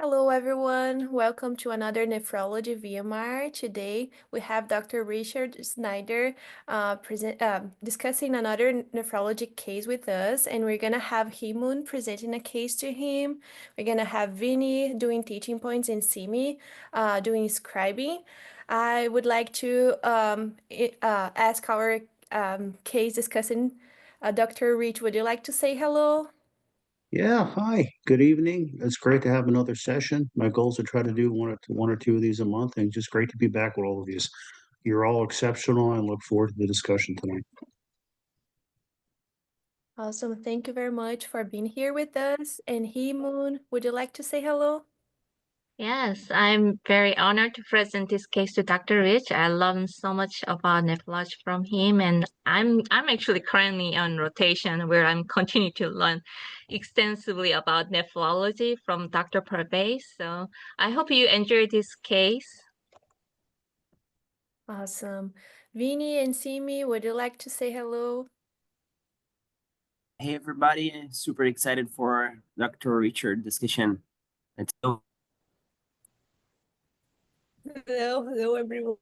Hello, everyone. Welcome to another Nephrology VMR. Today we have Dr. Richard Snyder discussing another nephrology case with us, and we're gonna have Himun presenting a case to him. We're gonna have Vinny doing teaching points and Simi doing scribing. I would like to ask our case discussing Dr. Rich. Would you like to say hello? Yeah, hi. Good evening. It's great to have another session. My goal is to try to do one or two of these a month, and just great to be back with all of you. You're all exceptional, and look forward to the discussion tonight. Awesome. Thank you very much for being here with us. And He Moon, would you like to say hello? Yes, I'm very honored to present this case to Dr. Rich. I learned so much about nephrology from him, and I'm actually currently on rotation where I'm continuing to learn extensively about nephrology from Dr. Pervez. So I hope you enjoy this case. Awesome. Vinny and Simi, would you like to say hello? Hey everybody, super excited for Dr. Richard discussion. Let's go. Hello everyone.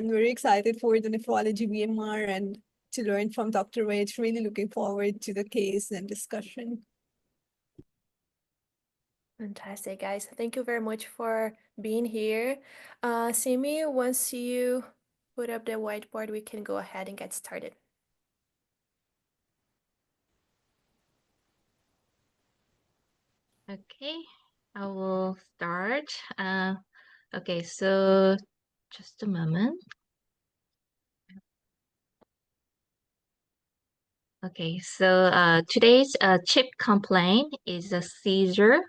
Very excited for the nephrology VMR and to learn from Dr. Rich. Really looking forward to the case and discussion. Fantastic, guys. Thank you very much for being here. Simi, once you put up the whiteboard, we can go ahead and get started. Okay, I will start. Okay, so just a moment. Okay, so today's chip complaint is a seizure.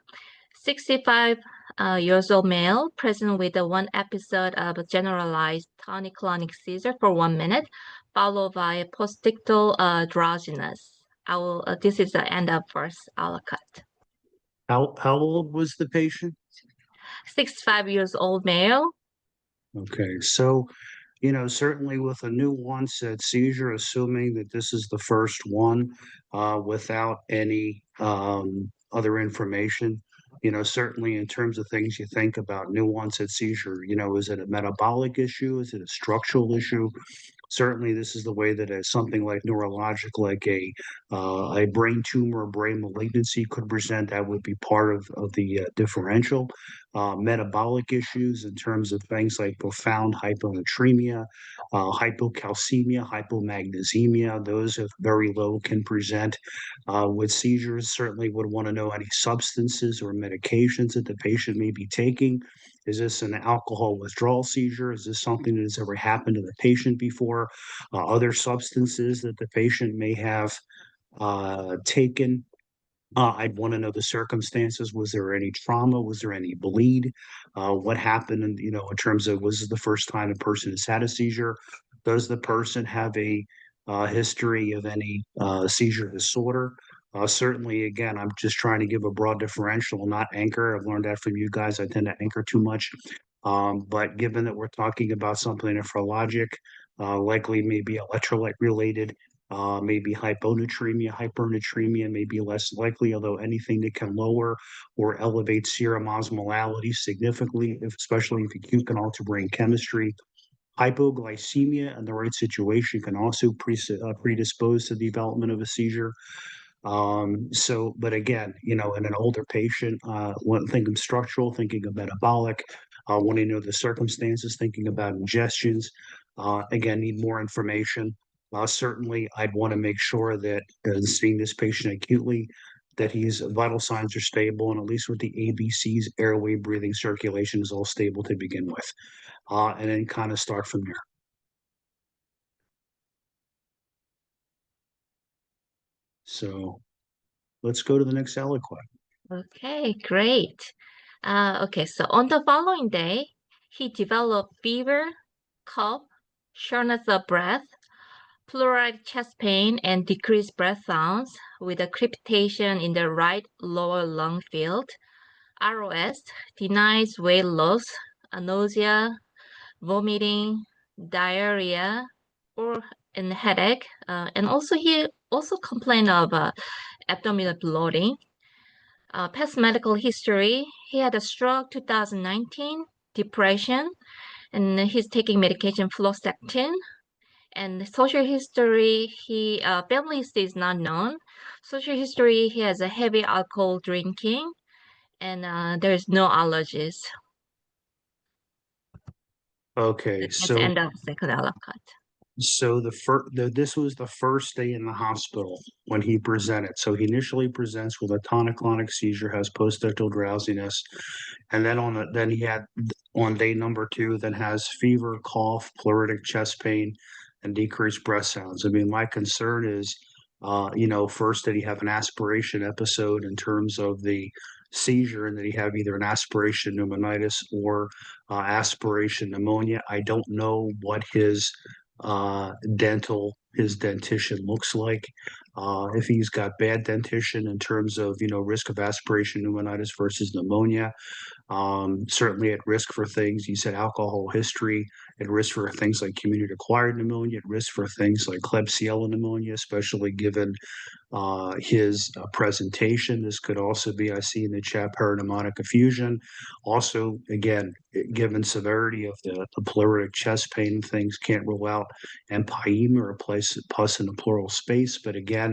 65 years old male present with one episode of generalized tonic-clonic seizure for 1 minute, followed by postictal drowsiness. This is the end of first cut. How old was the patient? 65 years old male. Okay, so certainly with a new onset seizure, assuming that this is the first one, without any other information, certainly in terms of things you think about new onset seizure, is it a metabolic issue? Is it a structural issue? Certainly, this is the way that something like neurologic, like a brain tumor, brain malignancy could present. That would be part of the differential. Metabolic issues in terms of things like profound hyponatremia, hypocalcemia, hypomagnesemia, those if very low can present with seizures. Certainly would want to know any substances or medications that the patient may be taking. Is this an alcohol withdrawal seizure? Is this something that has ever happened to the patient before? Other substances that the patient may have taken. I'd want to know the circumstances. Was there any trauma? Was there any bleed? What happened? And in terms of, was this the first time a person has had a seizure? Does the person have a history of any seizure disorder? Certainly, again, I'm just trying to give a broad differential, not anchor. I've learned that from you guys. I tend to anchor too much. But given that we're talking about something nephrologic, likely maybe electrolyte related, maybe hypernatremia may be less likely, although anything that can lower or elevate serum osmolality significantly, especially if acute, can alter brain chemistry. Hypoglycemia in the right situation can also predispose to the development of a seizure. But again, in an older patient, when thinking structural, thinking of metabolic, when you know the circumstances, thinking about ingestions, again, need more information. Certainly, I'd want to make sure that seeing this patient acutely, that his vital signs are stable, and at least with the ABCs, airway, breathing, circulation is all stable to begin with, and then kind of start from there. So let's go to the next aliquot. Okay, great. Okay, so on the following day, he developed fever, cough, shortness of breath, pleural chest pain, and decreased breath sounds with a crepitation in the right lower lung field. ROS denies weight loss, nausea, vomiting, diarrhea, or and headache. And also he also complained of abdominal bloating. Past medical history, he had a stroke 2019, depression, and he's taking medication fluoxetine. And social history, family history is not known. Social history, he has a heavy alcohol drinking, and there's no allergies. Okay, That's the end of second cut. so this was the first day in the hospital when he presented. So he initially presents with a tonic-clonic seizure, has post-ictal drowsiness, and then then he had on day number 2, then has fever, cough, pleuritic chest pain, and decreased breath sounds. I mean, my concern is, first, did he have an aspiration episode in terms of the seizure, and did he have either an aspiration pneumonitis or aspiration pneumonia? I don't know what his dentition looks like. If he's got bad dentition in terms of, risk of aspiration pneumonitis versus pneumonia, certainly at risk for things. You said alcohol history, at risk for things like community-acquired pneumonia, at risk for things like Klebsiella pneumonia, especially given his presentation. This could also be, I see in the chat, paraneumonic effusion. Also, again, given severity of the pleuritic chest pain, things can't rule out empyema or pus in the pleural space. But again,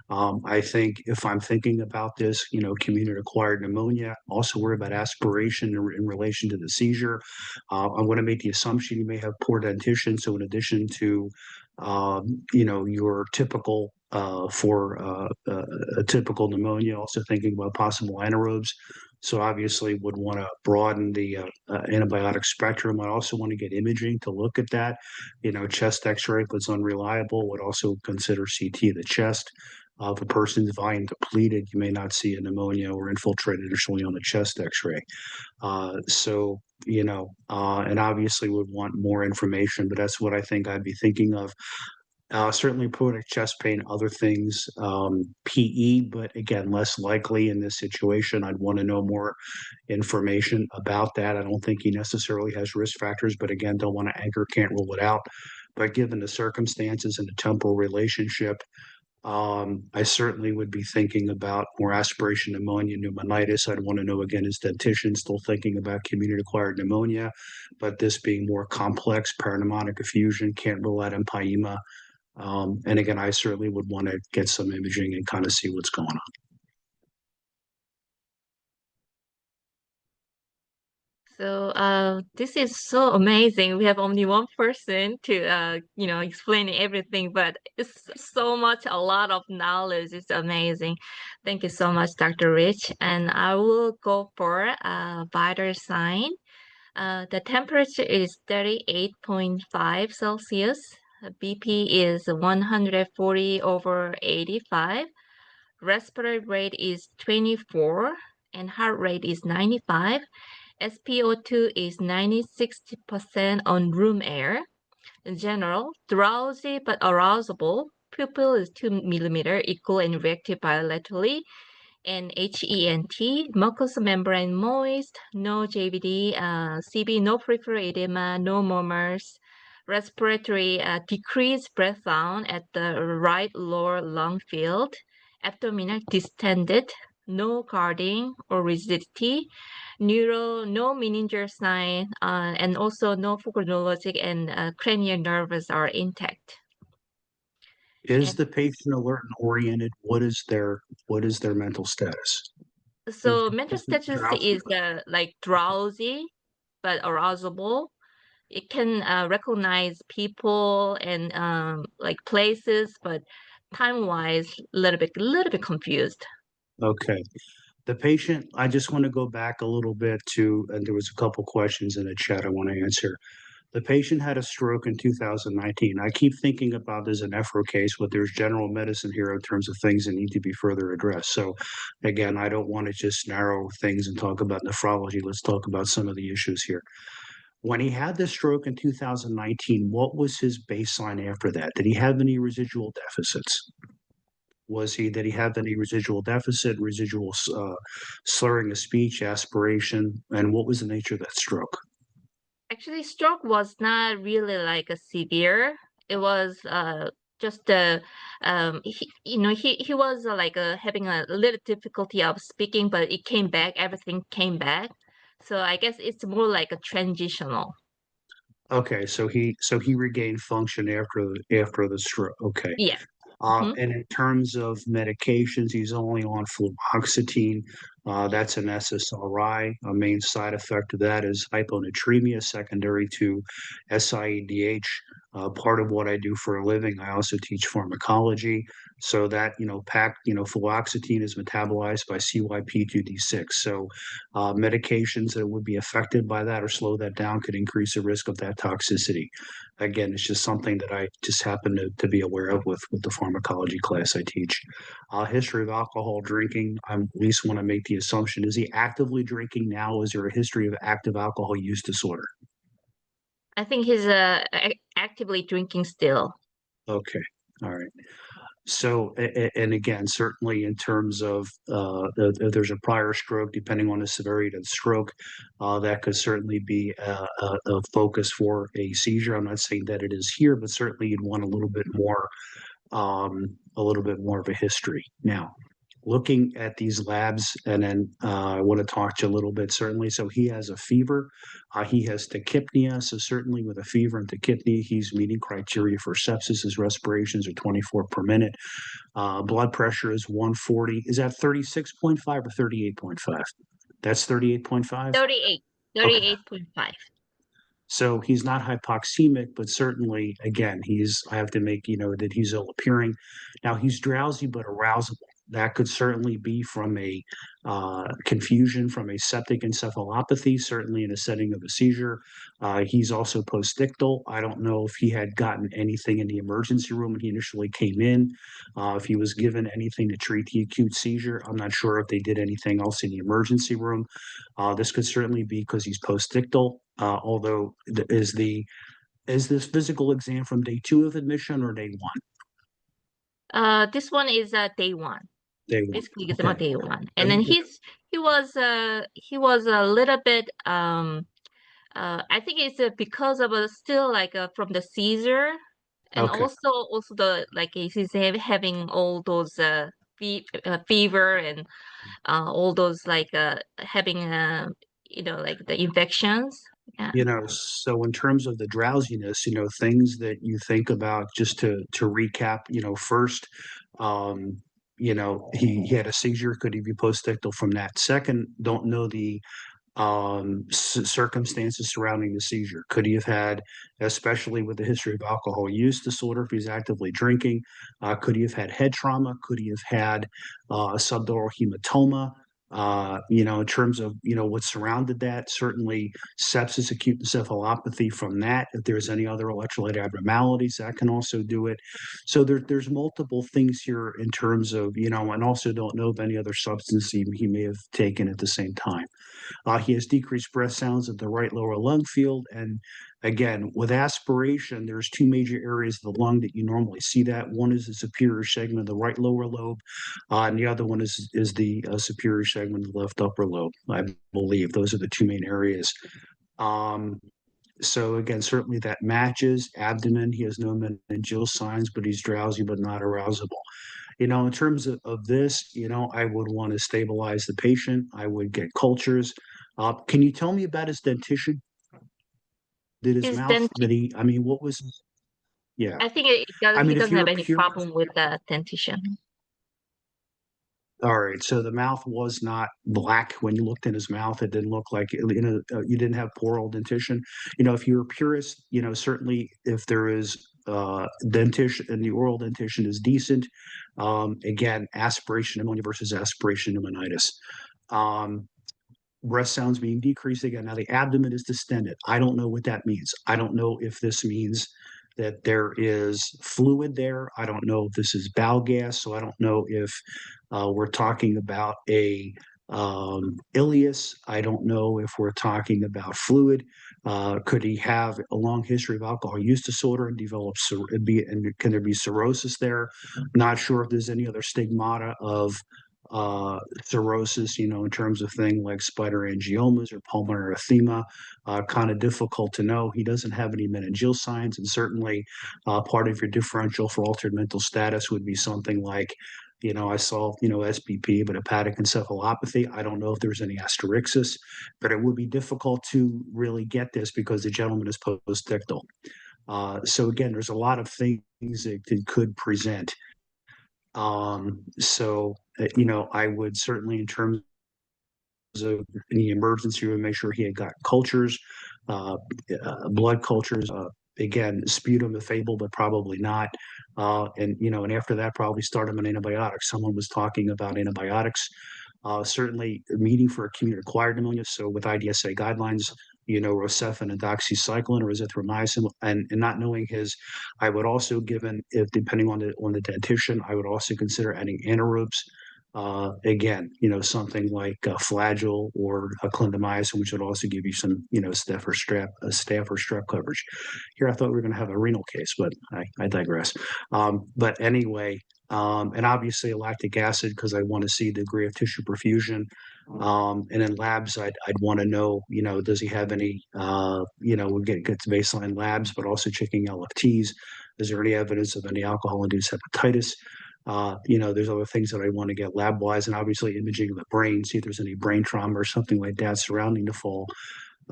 I think if I'm thinking about this, community-acquired pneumonia, also worry about aspiration in relation to the seizure. I'm going to make the assumption you may have poor dentition. So in addition to, your typical for a typical pneumonia, also thinking about possible anaerobes. So obviously would want to broaden the antibiotic spectrum. I also want to get imaging to look at that. Chest x-ray, if it's unreliable, would also consider CT of the chest. If a person's volume depleted, you may not see a pneumonia or infiltrated initially on the chest x-ray. And obviously would want more information, but that's what I think I'd be thinking of. Certainly pleuritic chest pain, other things, PE, but again, less likely in this situation. I'd want to know more information about that. I don't think he necessarily has risk factors, but again, don't want to anchor, can't rule it out. But given the circumstances and the temporal relationship, I certainly would be thinking about more aspiration pneumonia, pneumonitis. I'd want to know, again, is dentition still thinking about community-acquired pneumonia, but this being more complex, paraneumonic effusion, can't rule out empyema. And again, I certainly would want to get some imaging and kind of see what's going on. So this is so amazing. We have only one person to explain everything, but it's so much, a lot of knowledge. It's amazing. Thank you so much, Dr. Rich. And I will go for a vital sign. The temperature is 38.5 Celsius. BP is 140/85. Respiratory rate is 24, and heart rate is 95. SpO2 is 96% on room air. In general, drowsy but arousable. Pupil is 2 millimeter, equal and reactive bilaterally. And HENT, mucous membrane moist, no JVD, CB, no peripheral edema, no murmurs. Respiratory decreased breath sound at the right lower lung field. Abdominal distended, no guarding or rigidity. Neuro, no meningeal sign, and also no focal neurologic and cranial nerves are intact. Is the patient alert and oriented? What is their mental status? So mental status is like drowsy but arousable. It can recognize people and like places, but time-wise, a little bit confused. Okay. The patient, I just want to go back a little bit to, and there was a couple questions in the chat I want to answer. The patient had a stroke in 2019. I keep thinking about this as a nephro case, but there's general medicine here in terms of things that need to be further addressed. So again, I don't want to just narrow things and talk about nephrology. Let's talk about some of the issues here. When he had the stroke in 2019, what was his baseline after that? Did he have any residual deficits? Did he have any residual deficit, residual slurring of speech, aspiration, and what was the nature of that stroke? Actually, stroke was not really like a severe. It was just he was like having a little difficulty of speaking, but it came back. Everything came back. So I guess it's more like a transitional. Okay, so he regained function after the stroke. Okay. Yeah. Mm-hmm. And in terms of medications, he's only on fluoxetine. That's an SSRI. A main side effect of that is hyponatremia, secondary to SIADH. Part of what I do for a living, I also teach pharmacology. So that, fluoxetine is metabolized by CYP2D6. So medications that would be affected by that or slow that down could increase the risk of that toxicity. Again, it's just something that I just happen to be aware of with the pharmacology class I teach. History of alcohol drinking, I at least want to make the assumption, is he actively drinking now? Is there a history of active alcohol use disorder? I think he's actively drinking still. Okay, all right. So, and again, certainly in terms of if there's a prior stroke, depending on the severity of the stroke, that could certainly be a focus for a seizure. I'm not saying that it is here, but certainly you'd want a little bit more of a history. Now, looking at these labs, and then I want to talk to you a little bit, certainly. So he has a fever. He has tachypnea. So certainly with a fever and tachypnea, he's meeting criteria for sepsis. His respirations are 24 per minute. Blood pressure is 140. Is that 36.5 or 38.5? That's 38.5? 38, Okay. 38.5. So he's not hypoxemic, but certainly, again, I have to make, that he's ill appearing. Now he's drowsy but arousable. That could certainly be from a confusion from a septic encephalopathy, certainly in a setting of a seizure. He's also postictal. I don't know if he had gotten anything in the emergency room when he initially came in, if he was given anything to treat the acute seizure. I'm not sure if they did anything else in the emergency room. This could certainly be because he's postictal, although is this physical exam from day 2 of admission or day 1? This one is day 1. Day 1. Basically, it's Okay. about day 1, and then he was a little bit I think it's because of still like from the seizure, and Okay. also the like he's having all those fever and all those like having like the infections. Yeah. So in terms of the drowsiness, things that you think about, just to recap, first, he had a seizure. Could he be postictal from that? Second, don't know the circumstances surrounding the seizure. Could he have had, especially with the history of alcohol use disorder, if he's actively drinking, could he have had head trauma? Could he have had a subdural hematoma? In terms of, what surrounded that, certainly sepsis, acute encephalopathy from that. If there's any other electrolyte abnormalities, that can also do it. So there's multiple things here in terms of, and also don't know of any other substance he may have taken at the same time. He has decreased breath sounds at the right lower lung field. And again, with aspiration, there's 2 major areas of the lung that you normally see that. One is the superior segment of the right lower lobe, and the other one is the superior segment of the left upper lobe. I believe those are the 2 main areas. So again, certainly that matches. Abdomen, he has no meningeal signs, but he's drowsy but not arousable. In terms of this, I would want to stabilize the patient. I would get cultures. Can you tell me about his dentition? Did his mouth, what was, yeah. I think he If doesn't have you're any pure, problem with the dentition. all right. So the mouth was not black when you looked in his mouth. It didn't look like, you didn't have poor old dentition. If you're a purist, certainly if there is dentition and the oral dentition is decent, again, aspiration pneumonia versus aspiration pneumonitis. Breath sounds being decreased again. Now the abdomen is distended. I don't know what that means. I don't know if this means that there is fluid there. I don't know if this is bowel gas. So I don't know if we're talking about a ileus. I don't know if we're talking about fluid. Could he have a long history of alcohol use disorder and develop, and can there be cirrhosis there? Not sure if there's any other stigmata of cirrhosis, in terms of things like spider angiomas or pulmonary edema, kind of difficult to know. He doesn't have any meningeal signs, and certainly part of your differential for altered mental status would be something like, I saw, SBP, but hepatic encephalopathy. I don't know if there's any asterixis, but it would be difficult to really get this because the gentleman is postictal. So again, there's a lot of things that could present. I would certainly, in terms of any emergency, would make sure he had got cultures, blood cultures, again, sputum if able, but probably not. And after that, probably start him on antibiotics. Someone was talking about antibiotics. Certainly, a meeting for community-acquired pneumonia. So with IDSA guidelines, Rocephin and doxycycline or azithromycin, and not knowing his, I would also, given if depending on the dentition, I would also consider adding anaerobes. Again, something like Flagyl or clindamycin, which would also give you some, staph or strep coverage. Here, I thought we were going to have a renal case, but I digress. But anyway, and obviously a lactic acid because I want to see the degree of tissue perfusion. And in labs, I'd want to know, does he have any, we'll get to baseline labs, but also checking LFTs. Is there any evidence of any alcohol-induced hepatitis? There's other things that I want to get lab-wise, and obviously imaging of the brain, see if there's any brain trauma or something like that surrounding the fall,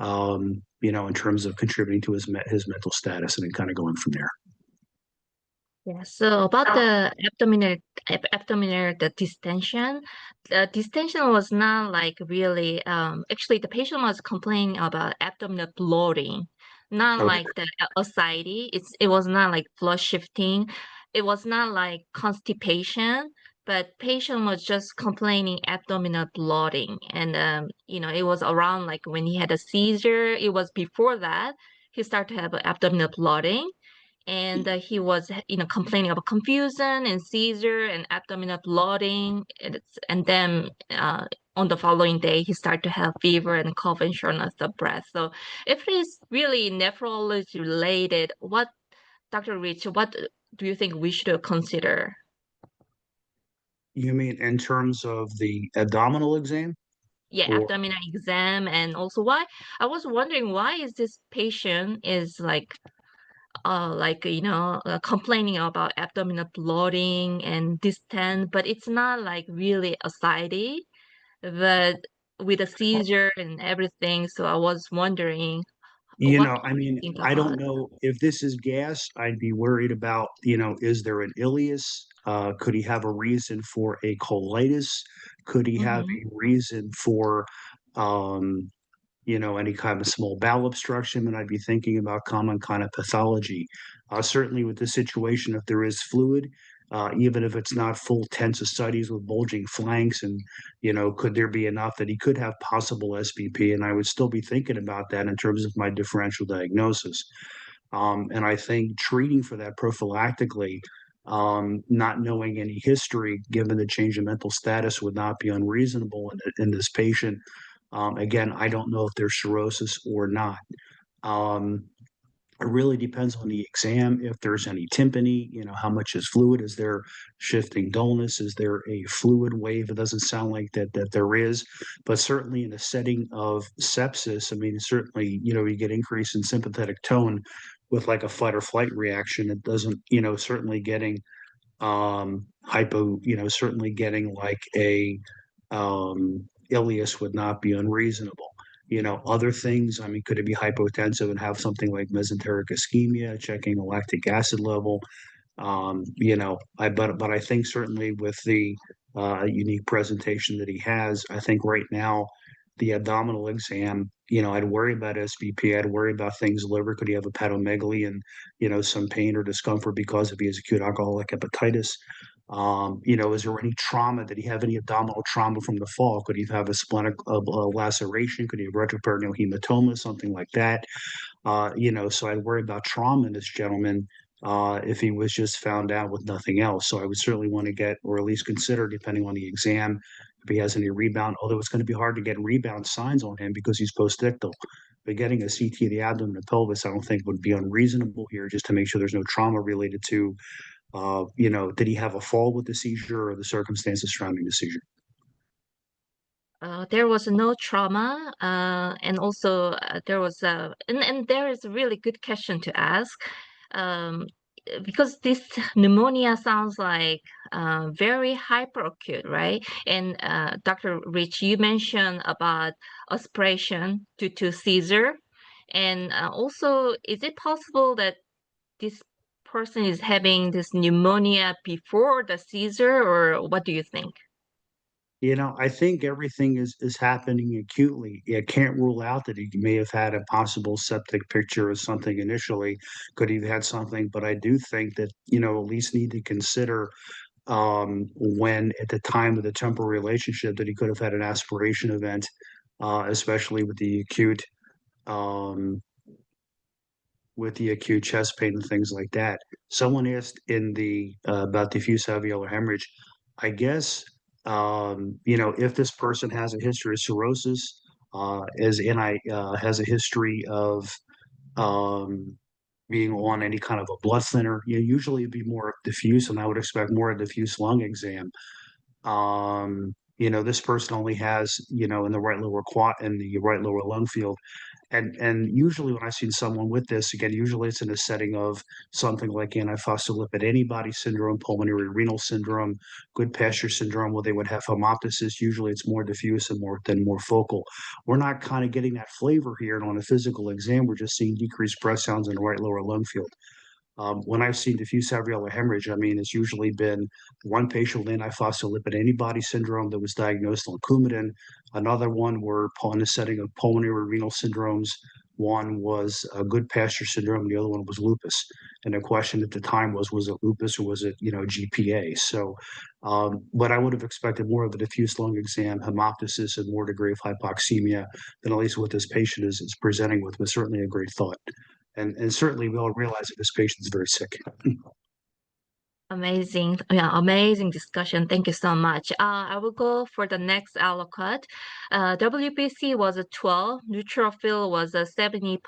in terms of contributing to his mental status, and then kind of going from there. Yeah, so about the abdominal distension, the distension was not like really, actually the patient was complaining about abdominal bloating, not Okay. like the ascites. It was not like blood shifting. It was not like constipation, but patient was just complaining abdominal bloating. And, it was around like when he had a seizure, it was before that, he started to have abdominal bloating. And he was, complaining about confusion and seizure and abdominal bloating. And then on the following day, he started to have fever and cough and shortness of breath. So if it's really nephrology related, Dr. Rich, what do you think we should consider? You mean in terms of the abdominal exam? Yeah, Or abdominal exam. And also why, I was wondering why is this patient is complaining about abdominal bloating and distend, but it's not like really ascites, but with a seizure and everything. So I was wondering, what can I you mean, think I don't about? know if this is gas. I'd be worried about, is there an ileus? Could he have a reason for a colitis? Could he have Mm-hmm. a reason for, um, any kind of small bowel obstruction? And I'd be thinking about common kind of pathology. Certainly with the situation, if there is fluid, even if it's not full tense ascites with bulging flanks, and, could there be enough that he could have possible SBP? And I would still be thinking about that in terms of my differential diagnosis. And I think treating for that prophylactically, not knowing any history, given the change in mental status, would not be unreasonable in this patient. Again, I don't know if there's cirrhosis or not. It really depends on the exam. If there's any tympany, how much is fluid? Is there shifting dullness? Is there a fluid wave? It doesn't sound like that there is, but certainly in a setting of sepsis, I mean, certainly, you get increase in sympathetic tone with like a fight or flight reaction. It doesn't, certainly getting certainly getting like a ileus would not be unreasonable. Other things, I mean, could it be hypotensive and have something like mesenteric ischemia, checking the lactic acid level? But I think certainly with the unique presentation that he has, I think right now the abdominal exam, I'd worry about SBP. I'd worry about things liver. Could he have hepatomegaly and some pain or discomfort because if he has acute alcoholic hepatitis? Is there any trauma? Did he have any abdominal trauma from the fall? Could he have a splenic laceration? Could he have retroperitoneal hematoma, something like that? So I'd worry about trauma in this gentleman if he was just found out with nothing else. So I would certainly want to get, or at least consider, depending on the exam, if he has any rebound, although it's going to be hard to get rebound signs on him because he's postictal. But getting a CT of the abdomen and pelvis, I don't think would be unreasonable here, just to make sure there's no trauma related to, did he have a fall with the seizure or the circumstances surrounding the seizure? There was no trauma, and also there was and there is a really good question to ask, because this pneumonia sounds like very hyperacute, right? And Dr. Rich, you mentioned about aspiration due to seizure, and also, is it possible that this person is having this pneumonia before the seizure, or what do you think? I think everything is happening acutely. I can't rule out that he may have had a possible septic picture or something initially. Could he have had something? But I do think that, at least need to consider when at the time of the temporal relationship that he could have had an aspiration event, especially um, with the acute chest pain and things like that. Someone asked in the about diffuse alveolar hemorrhage. I guess if this person has a history of cirrhosis, has a history of um, being on any kind of a blood thinner, usually it'd be more diffuse, and I would expect more a diffuse lung exam. This person only has, in the right lower quad in the right lower lung field, and usually when I've seen someone with this, again, usually it's in a setting of something like antiphospholipid antibody syndrome, pulmonary renal syndrome, Goodpasture syndrome, where they would have hemoptysis. Usually it's more diffuse and more focal. We're not kind of getting that flavor here, and on a physical exam, we're just seeing decreased breath sounds in the right lower lung field. When I've seen diffuse alveolar hemorrhage, I mean, it's usually been one patient with antiphospholipid antibody syndrome that was diagnosed on Coumadin, another one were in the setting of pulmonary renal syndromes. One was Goodpasture syndrome, the other one was lupus. And the question at the time was it lupus or was it, GPA? So, but I would have expected more of a diffuse lung exam, hemoptysis, and more degree of hypoxemia than at least what this patient is presenting with, was certainly a great thought. And certainly we all realize that this patient is very sick. Amazing. Yeah, amazing discussion. Thank you so much. I will go for the next allocate. WBC was a 12, neutrophil was a 70%,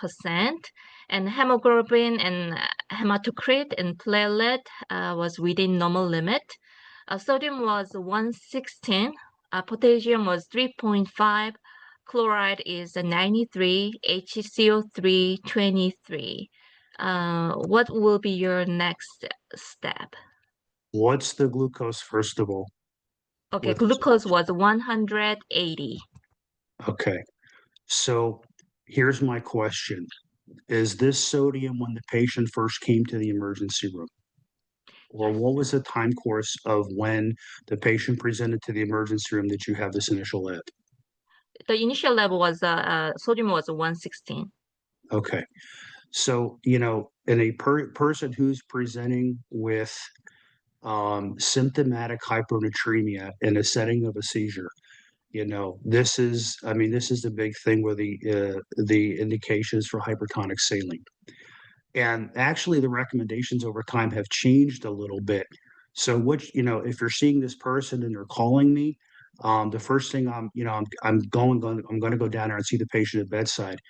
and hemoglobin and hematocrit and platelet was within normal limit. Sodium was 116, potassium was 3.5, chloride is 93, HCO3 23. What will be your next step? What's the glucose, first of all? Okay, glucose was 180. Okay. So here's my question. Is this sodium when the patient first came to the emergency room? Or what was the time course of when the patient presented to the emergency room that you have this initial lab? The initial level was sodium was 116. Okay. So, in a person who's presenting with symptomatic hyponatremia in a setting of a seizure, this is the big thing where the indications for hypertonic saline. And actually the recommendations over time have changed a little bit. So if you're seeing this person and they're calling me, the first thing I'm going to go down there and see the patient at bedside.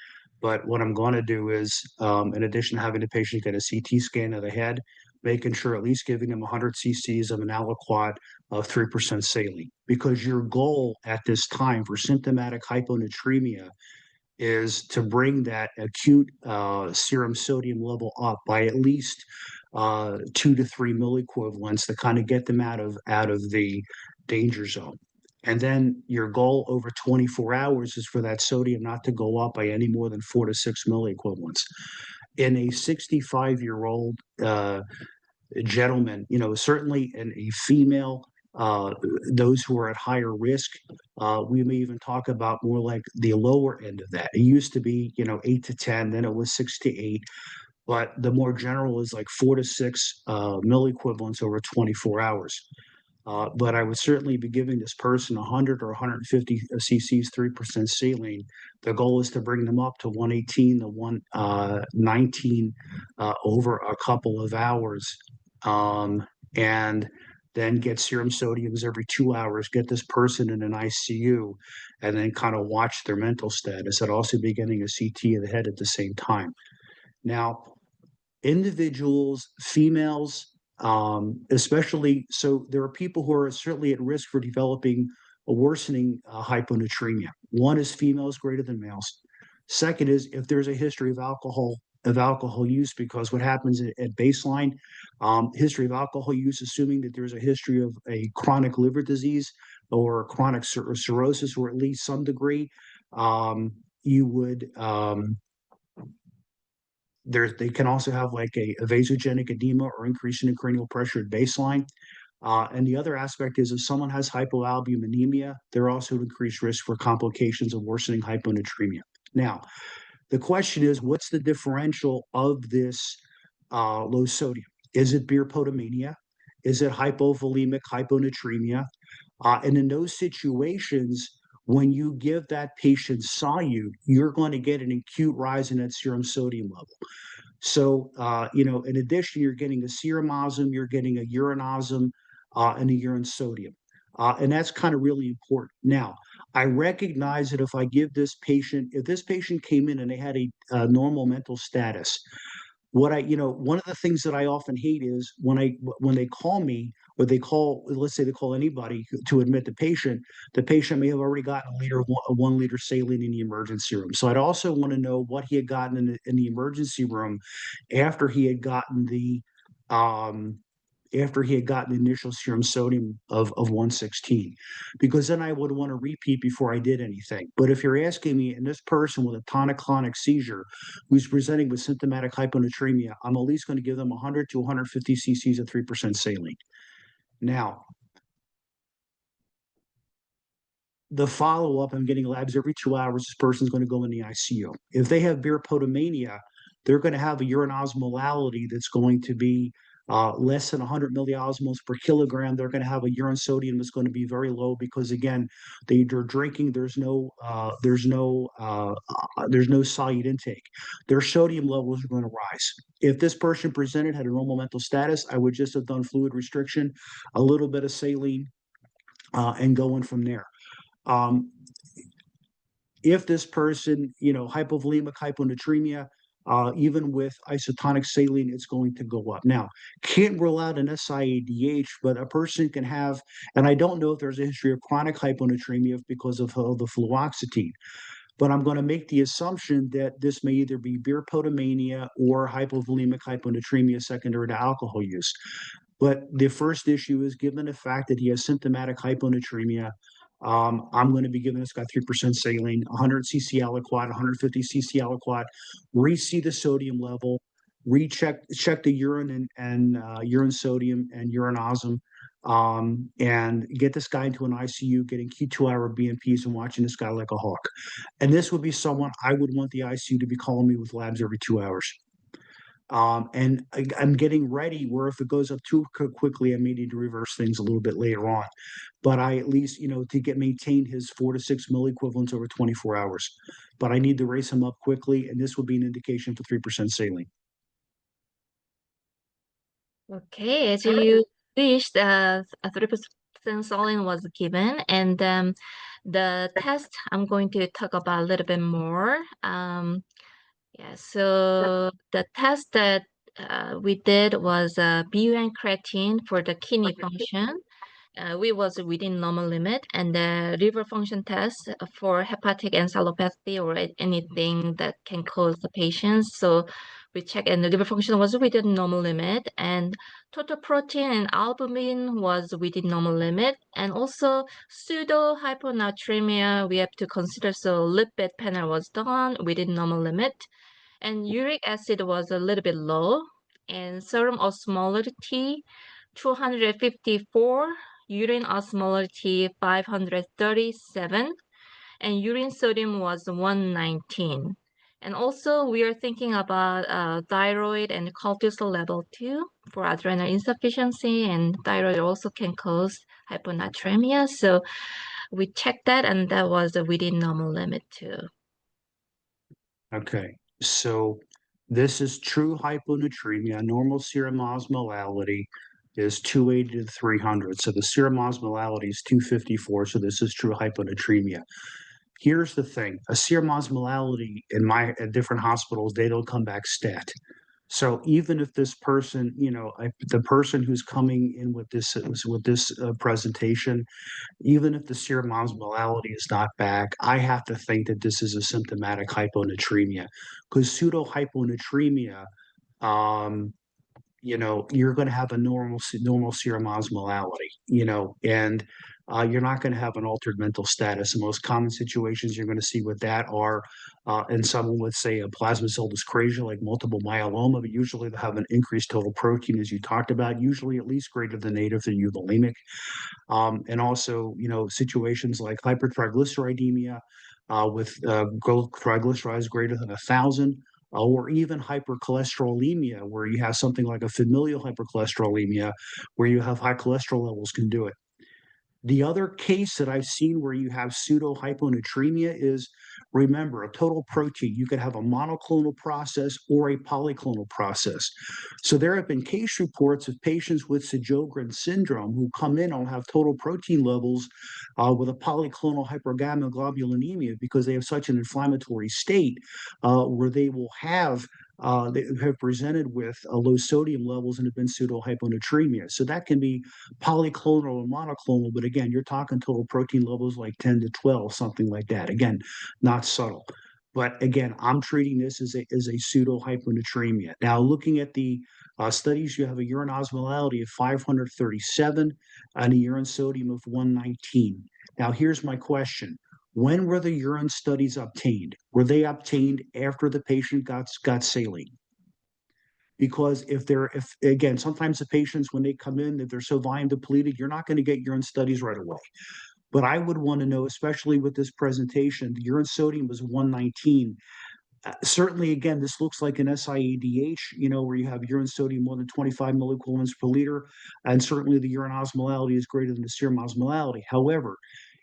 But what I'm going to do is, in addition to having the patient get a CT scan of the head, making sure at least giving them 100 cc's of an aliquot of 3% saline, because your goal at this time for symptomatic hyponatremia is to bring that acute serum sodium level up by at least 2 to 3 milliequivalents to kind of get them out of the danger zone. And then your goal over 24 hours is for that sodium not to go up by any more than 4 to 6 milliequivalents. In a 65-year-old gentleman, certainly in a female, those who are at higher risk, we may even talk about more like the lower end of that. It used to be, 8 to 10, then it was 6 to 8, but the more general is like 4 to 6 milliequivalents over 24 hours. But I would certainly be giving this person 100 or 150 cc's, 3% saline. The goal is to bring them up to 118 to 119 over a couple of hours, and then get serum sodiums every 2 hours, get this person in an ICU, and then kind of watch their mental status. I'd also be getting a CT of the head at the same time. Now, individuals, females, especially, so there are people who are certainly at risk for developing a worsening hyponatremia. One is females greater than males. Second is if there's a history of alcohol use, because what happens at baseline, history of alcohol use, assuming that there's a history of a chronic liver disease or chronic cirrhosis, or at least some degree, you would they can also have like a vasogenic edema or increase in cranial pressure at baseline. And the other aspect is if someone has hypoalbuminemia, they're also at increased risk for complications of worsening hyponatremia. Now, the question is, what's the differential of this low sodium? Is it beer potomania? Is it hypovolemic hyponatremia? And in those situations, when you give that patient solute, you're going to get an acute rise in that serum sodium level. So, in addition, you're getting a serum osm, you're getting a urine osm, and a urine sodium. And that's kind of really important. Now, I recognize that if this patient came in and they had a normal mental status, one of the things that I often hate is when they call me, or let's say they call anybody to admit the patient may have already gotten a 1 liter saline in the emergency room. So I'd also want to know what he had gotten in the emergency room after he had gotten the initial serum sodium of 116, because then I would want to repeat before I did anything. But if you're asking me, and this person with a tonic-clonic seizure who's presenting with symptomatic hyponatremia, I'm at least going to give them 100 to 150 cc's of 3% saline. Now, the follow-up, I'm getting labs every 2 hours. This person's going to go in the ICU. If they have beer potomania, they're going to have a urine osmolality that's going to be less than 100 milliosmoles per kilogram. They're going to have a urine sodium that's going to be very low because, again, they're drinking. There's no solute intake. Their sodium levels are going to rise. If this person presented had a normal mental status, I would just have done fluid restriction, a little bit of saline, and going from there. If this person, hypovolemic hyponatremia, even with isotonic saline, it's going to go up. Now, can't rule out an SIADH, but a person can have, and I don't know if there's a history of chronic hyponatremia because of the fluoxetine, but I'm going to make the assumption that this may either be beer potomania or hypovolemic hyponatremia secondary to alcohol use. But the first issue is, given the fact that he has symptomatic hyponatremia, I'm going to be giving this guy 3% saline, 100 cc aliquot, 150 cc aliquot, re-see the sodium level, check the urine and urine sodium and urine osm, and get this guy into an ICU, getting Q2-hour BMPs and watching this guy like a hawk. And this would be someone I would want the ICU to be calling me with labs every 2 hours. And I'm getting ready where if it goes up too quickly, I may need to reverse things a little bit later on. But I at least, to maintain his 4 to 6 milliequivalents over 24 hours. But I need to raise him up quickly, and this would be an indication for 3% saline. Okay, as you wished, a 3% saline was given, and the test I'm going to talk about a little bit more. So the test that we did was BUN creatine for the kidney function. We was within normal limit, and the liver function test for hepatic encephalopathy or anything that can cause the patients. So we checked, and the liver function was within normal limit, and total protein and albumin was within normal limit, and also pseudo hyponatremia we have to consider. So lipid panel was done within normal limit, and uric acid was a little bit low, and serum osmolarity 254, urine osmolarity 537, and urine sodium was 119. And also we are thinking about thyroid and cortisol level too for adrenal insufficiency, and thyroid also can cause hyponatremia. So we checked that, and that was within normal limit too. Okay, so this is true hyponatremia. Normal serum osmolality is 280 to 300. So the serum osmolality is 254. So this is true hyponatremia. Here's the thing: a serum osmolality at different hospitals, they don't come back stat. So even if this person, the person who's coming in with this presentation, even if the serum osmolality is not back, I have to think that this is a symptomatic hyponatremia, because pseudo hyponatremia, um, you're going to have a normal serum osmolality, and you're not going to have an altered mental status. The most common situations you're going to see with that are in someone with, say, a plasma cell dyscrasia like multiple myeloma, but usually they'll have an increased total protein, as you talked about, usually at least greater than native than euvolemic. And also, situations like hypertriglyceridemia with triglycerides greater than 1,000, or even hypercholesterolemia, where you have something like a familial hypercholesterolemia, where you have high cholesterol levels, can do it. The other case that I've seen where you have pseudo hyponatremia is, remember, a total protein. You could have a monoclonal process or a polyclonal process. So there have been case reports of patients with Sjögren syndrome who come in and have total protein levels with a polyclonal hypergammaglobulinemia, because they have such an inflammatory state where they will have they have presented with low sodium levels and have been pseudo hyponatremia. So that can be polyclonal or monoclonal, but again, you're talking total protein levels like 10 to 12, something like that. Again, not subtle. But again, I'm treating this as a pseudo hyponatremia. Now, looking at the studies, you have a urine osmolality of 537 and a urine sodium of 119. Now, here's my question. When were the urine studies obtained? Were they obtained after the patient got saline? Because if again, sometimes the patients, when they come in, if they're so volume depleted, you're not going to get urine studies right away. But I would want to know, especially with this presentation, the urine sodium was 119. Certainly, again, this looks like an SIADH, where you have urine sodium more than 25 milliequivalents per liter, and certainly the urine osmolality is greater than the serum osmolality. However,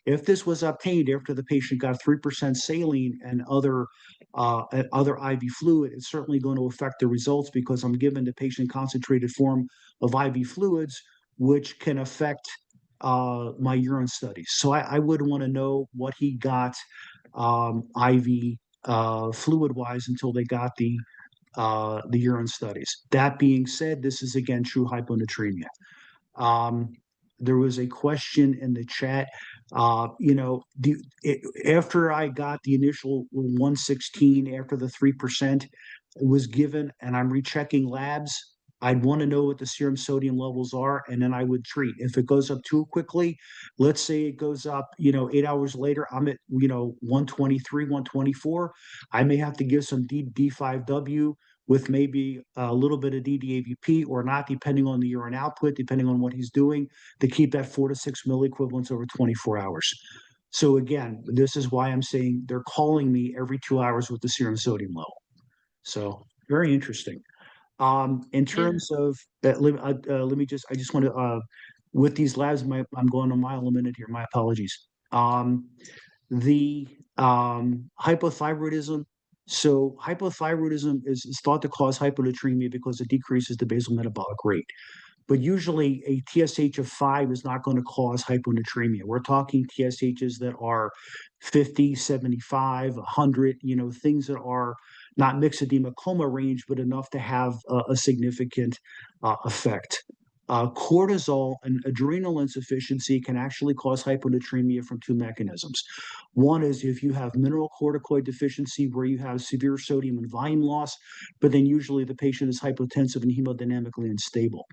if this was obtained after the patient got 3% saline and other IV fluid, it's certainly going to affect the results, because I'm given the patient concentrated form of IV fluids, which can affect my urine studies. So I would want to know what he got IV fluid-wise until they got the urine studies. That being said, this is again true hyponatremia. There was a question in the chat. After I got the initial 116, after the 3% was given, and I'm rechecking labs, I'd want to know what the serum sodium levels are, and then I would treat. If it goes up too quickly, let's say it goes up, 8 hours later, I'm at, 123, 124. I may have to give some D5W with maybe a little bit of DDAVP or not, depending on the urine output, depending on what he's doing, to keep that 4 to 6 milliequivalents over 24 hours. So again, this is why I'm saying they're calling me every 2 hours with the serum sodium level. So very interesting. In terms of that, I just want to, with these labs, I'm going a mile a minute here. My apologies. The hypothyroidism. So hypothyroidism is thought to cause hyponatremia because it decreases the basal metabolic rate. But usually a TSH of 5 is not going to cause hyponatremia. We're talking TSHs that are 50, 75, 100, things that are not myxedema coma range, but enough to have a significant effect. Cortisol and adrenal insufficiency can actually cause hyponatremia from two mechanisms. One is if you have mineralocorticoid deficiency, where you have severe sodium and volume loss, but then usually the patient is hypotensive and hemodynamically unstable.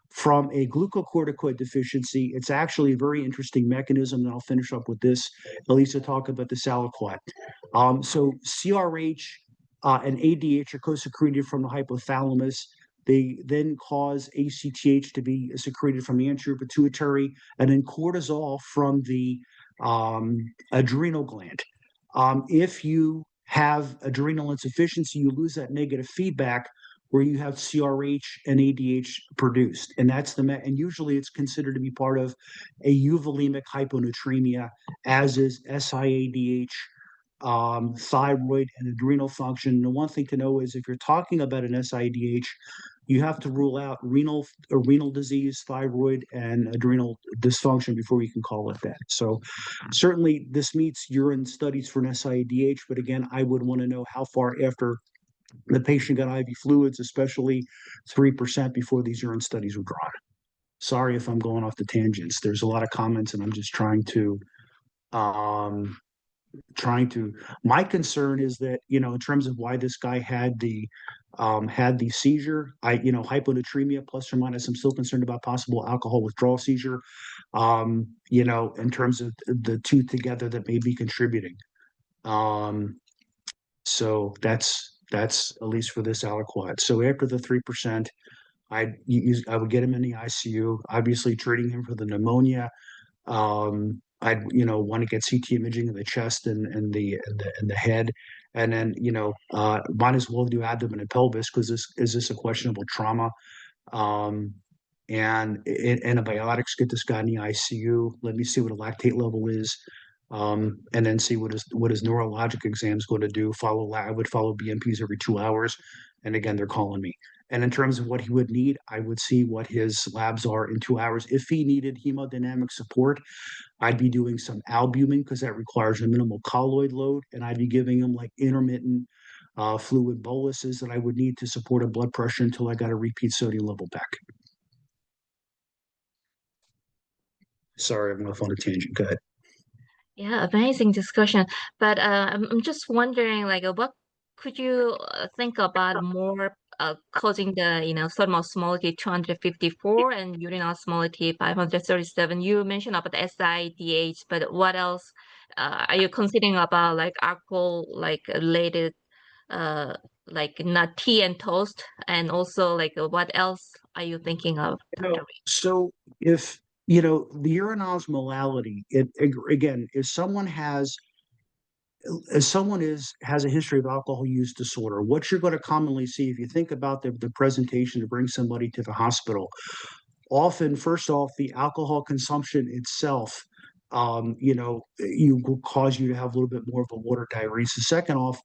From a glucocorticoid deficiency, it's actually a very interesting mechanism, and I'll finish up with this, at least to talk about the aliquot. So CRH and ADH are co-secreted from the hypothalamus. They then cause ACTH to be secreted from the anterior pituitary, and then cortisol from the adrenal gland. If you have adrenal insufficiency, you lose that negative feedback where you have CRH and ADH produced, and and usually it's considered to be part of a euvolemic hyponatremia, as is SIADH, thyroid and adrenal function. And the one thing to know is, if you're talking about an SIADH, you have to rule out renal disease, thyroid, and adrenal dysfunction before you can call it that. So certainly this meets urine studies for an SIADH, but again, I would want to know how far after The patient got IV fluids, especially 3% before these urine studies were drawn. Sorry if I'm going off the tangents. There's a lot of comments, and I'm just um, my concern is that, in terms of why this guy had the seizure, hyponatremia plus or minus, I'm still concerned about possible alcohol withdrawal seizure, in terms of the two together that may be contributing. So that's at least for this aliquot. So after the 3%, I would get him in the ICU, obviously treating him for the pneumonia. I'd want to get CT imaging of the chest and the head, and then might as well do abdomen and pelvis, because this a questionable trauma. And antibiotics, get this guy in the ICU. Let me see what a lactate level is, and then see what his neurologic exam is going to do. I would follow BMPs every 2 hours, and again, they're calling me. And in terms of what he would need, I would see what his labs are in 2 hours. If he needed hemodynamic support, I'd be doing some albumin, because that requires a minimal colloid load, and I'd be giving him like intermittent fluid boluses that I would need to support a blood pressure until I got a repeat sodium level back. Sorry, I'm off on a tangent. Go ahead. Yeah, amazing discussion. But I'm just wondering, like, what could you think about more causing the, sodium osmolality 254 and urine osmolality 537? You mentioned about the SIDH, but what else are you considering about, like, alcohol, like, related, like not tea and toast, and also like what else are you thinking of, Dr. Reed? So if the urine osmolality, again, if someone has a history of alcohol use disorder, what you're going to commonly see if you think about the presentation to bring somebody to the hospital, often, first off, the alcohol consumption itself, will cause you to have a little bit more of a water diuresis. Second off,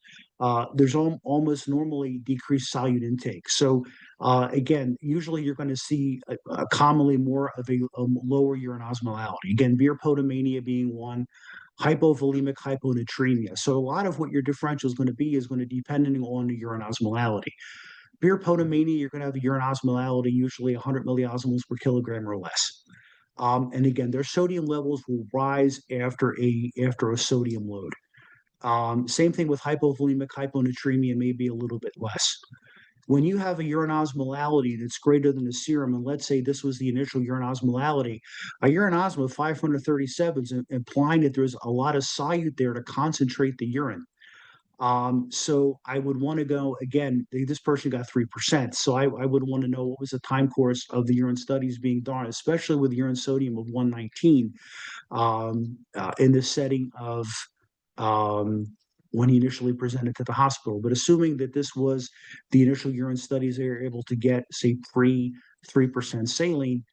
there's almost normally decreased solute intake. So again, usually you're going to see commonly more of a lower urine osmolality. Again, beer potomania being one, hypovolemic hyponatremia. So a lot of what your differential is going to be is going to depending on the urine osmolality. Beer potomania, you're going to have a urine osmolality, usually 100 milliosmoles per kilogram or less. And again, their sodium levels will rise after a sodium load. Same thing with hypovolemic hyponatremia, maybe a little bit less. When you have a urine osmolality that's greater than the serum, and let's say this was the initial urine osmolality, a urine osmo of 537 is implying that there's a lot of solute there to concentrate the urine. So I would want to go again. This person got 3%, so I would want to know what was the time course of the urine studies being done, especially with urine sodium of 119, in the setting of when he initially presented to the hospital. But assuming that this was the initial urine studies they were able to get, say, pre 3% saline,